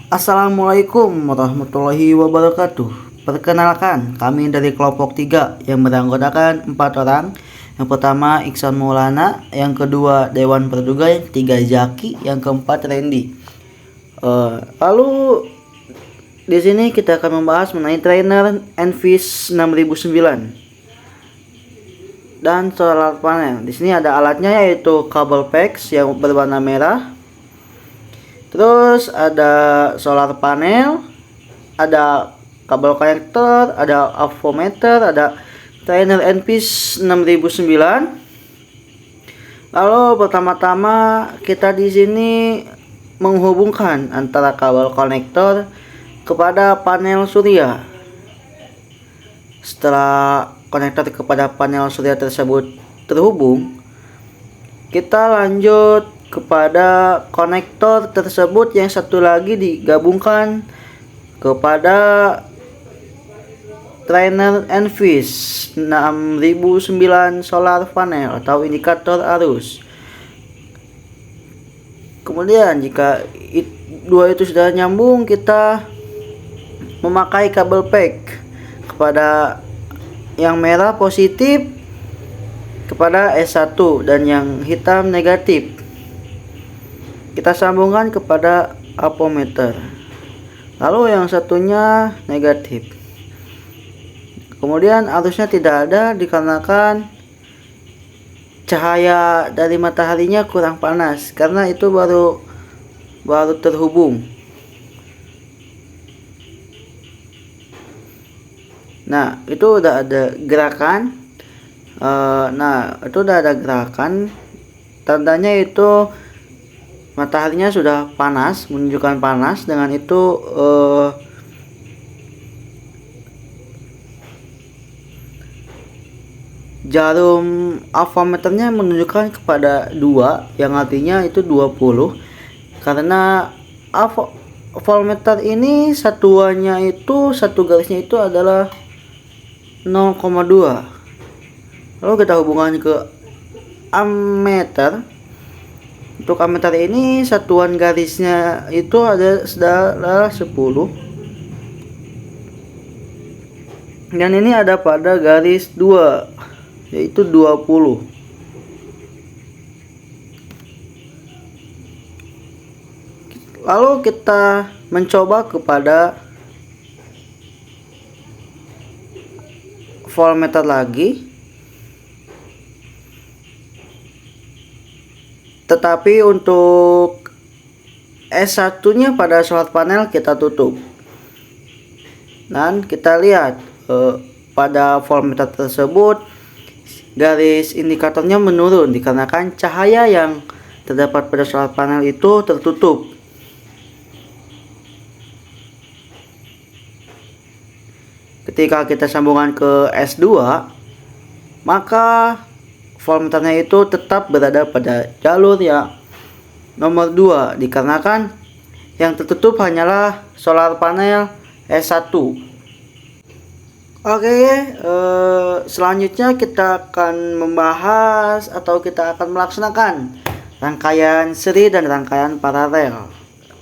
Assalamualaikum warahmatullahi wabarakatuh. Perkenalkan, kami dari kelompok 3 yang beranggotakan 4 orang. Yang pertama Iksan Maulana, yang kedua Dewan Perduga, yang ketiga Zaki, yang keempat Randy. Lalu di sini kita akan membahas mengenai trainer Envis 6009 dan solar panel. Di sini ada alatnya, yaitu kabel PEX yang berwarna merah. Terus ada solar panel, ada kabel konektor, ada avometer, ada trainer Envis 6009. Lalu pertama-tama kita di sini menghubungkan antara kabel konektor kepada panel surya. Setelah konektor kepada panel surya tersebut terhubung, kita lanjut kepada konektor tersebut yang satu lagi digabungkan kepada trainer Envis 6009 solar panel atau indikator arus. Kemudian jika dua itu sudah nyambung, kita memakai kabel PEX kepada yang merah positif kepada S1 dan yang hitam negatif. Kita sambungkan kepada avometer. Lalu yang satunya negatif. Kemudian arusnya tidak ada dikarenakan cahaya dari mataharinya kurang panas, karena itu baru terhubung. Nah, itu udah ada gerakan. Tandanya itu mataharinya sudah panas, menunjukkan panas. Dengan itu jarum avometernya menunjukkan kepada 2, yang artinya itu 20. Karena avometer ini satuannya itu, satu garisnya itu adalah 0,2. Lalu kita hubungkan ke ammeter. Untuk ammeter ini satuan garisnya itu adalah 10. Dan ini ada pada garis 2, yaitu 20. Lalu kita mencoba kepada voltmeter lagi. Tetapi untuk S1 nya pada solar panel kita tutup. Dan kita lihat pada voltmeter tersebut garis indikatornya menurun dikarenakan cahaya yang terdapat pada solar panel itu tertutup. Ketika kita sambungkan ke S2, maka voltmeternya itu tetap berada pada jalur yang nomor 2 dikarenakan yang tertutup hanyalah solar panel S1. Oke, selanjutnya kita akan membahas atau kita akan melaksanakan rangkaian seri dan rangkaian paralel.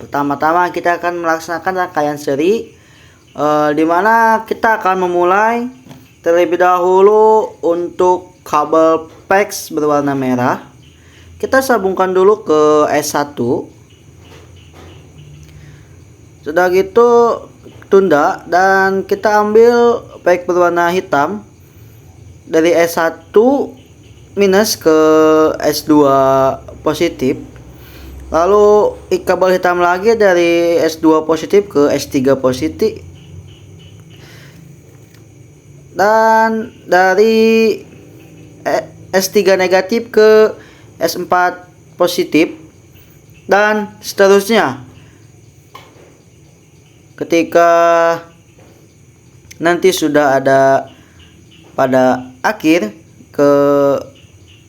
Pertama-tama kita akan melaksanakan rangkaian seri, di mana kita akan memulai terlebih dahulu untuk kabel PEX berwarna merah. Kita sambungkan dulu ke S1. Sudah gitu tunda dan kita ambil PEX berwarna hitam dari S1 minus ke S2 positif. Lalu kabel hitam lagi dari S2 positif ke S3 positif. Dan dari S3 negatif ke S4 positif, dan seterusnya. Ketika nanti sudah ada pada akhir ke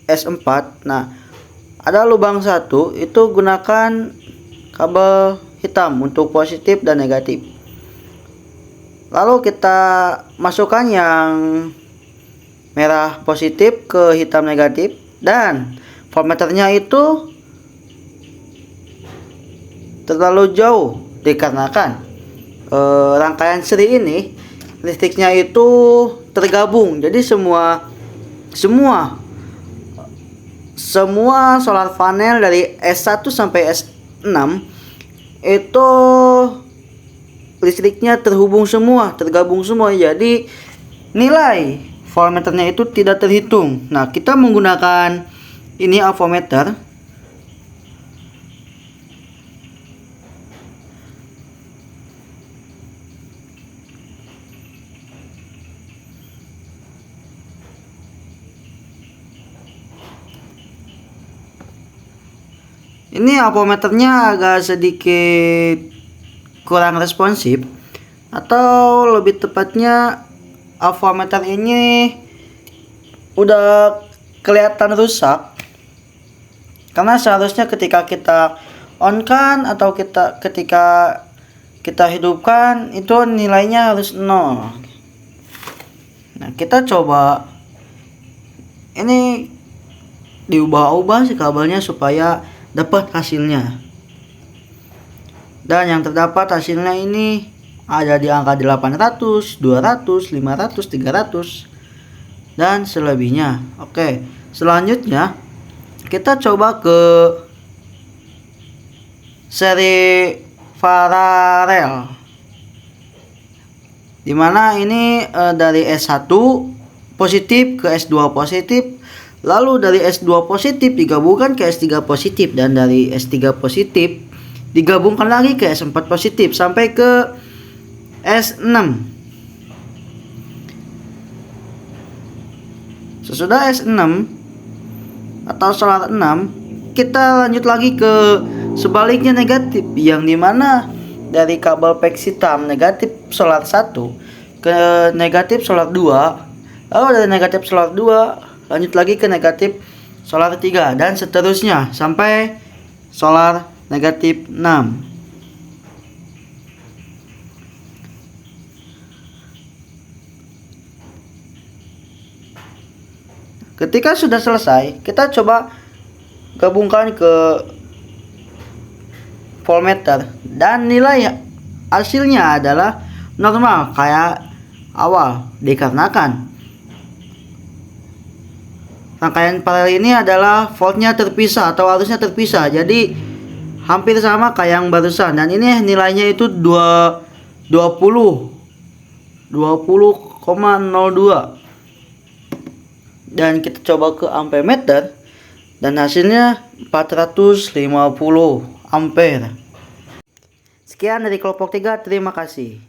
S4, nah ada lubang 1, itu gunakan kabel hitam untuk positif dan negatif. Lalu kita masukkan yang merah positif ke hitam negatif, dan voltmeternya itu terlalu jauh dikarenakan rangkaian seri ini listriknya itu tergabung. Jadi semua solar panel dari S1 sampai S6 itu listriknya tergabung semua. Jadi nilai voltmeternya itu tidak terhitung. Nah, kita menggunakan ini avometer. Ini avometernya agak sedikit kurang responsif, atau lebih tepatnya avometer ini udah kelihatan rusak. Karena seharusnya ketika kita on kan atau ketika kita hidupkan itu nilainya harus 0. Nah, kita coba ini diubah-ubah si kabelnya supaya dapat hasilnya. Dan yang terdapat hasilnya ini ada di angka 800, 200, 500, 300 dan selebihnya. Oke, selanjutnya kita coba ke seri paralel, dimana ini dari S1 positif ke S2 positif, lalu dari S2 positif digabungkan ke S3 positif, dan dari S3 positif digabungkan lagi ke S4 positif sampai ke S6. Sesudah S6 atau solar 6, kita lanjut lagi ke sebaliknya negatif, yang dimana dari kabel PEX hitam negatif solar 1 ke negatif solar 2, lalu dari negatif solar 2 lanjut lagi ke negatif solar 3, dan seterusnya sampai solar negatif 6. Ketika sudah selesai, kita coba gabungkan ke voltmeter, dan nilai hasilnya adalah normal kayak awal, dikarenakan rangkaian paralel ini adalah voltnya terpisah atau arusnya terpisah, jadi hampir sama kayak yang barusan. Dan ini nilainya itu 20,02. Dan kita coba ke ampermeter, dan hasilnya 450 ampere. Sekian dari kelompok 3, terima kasih.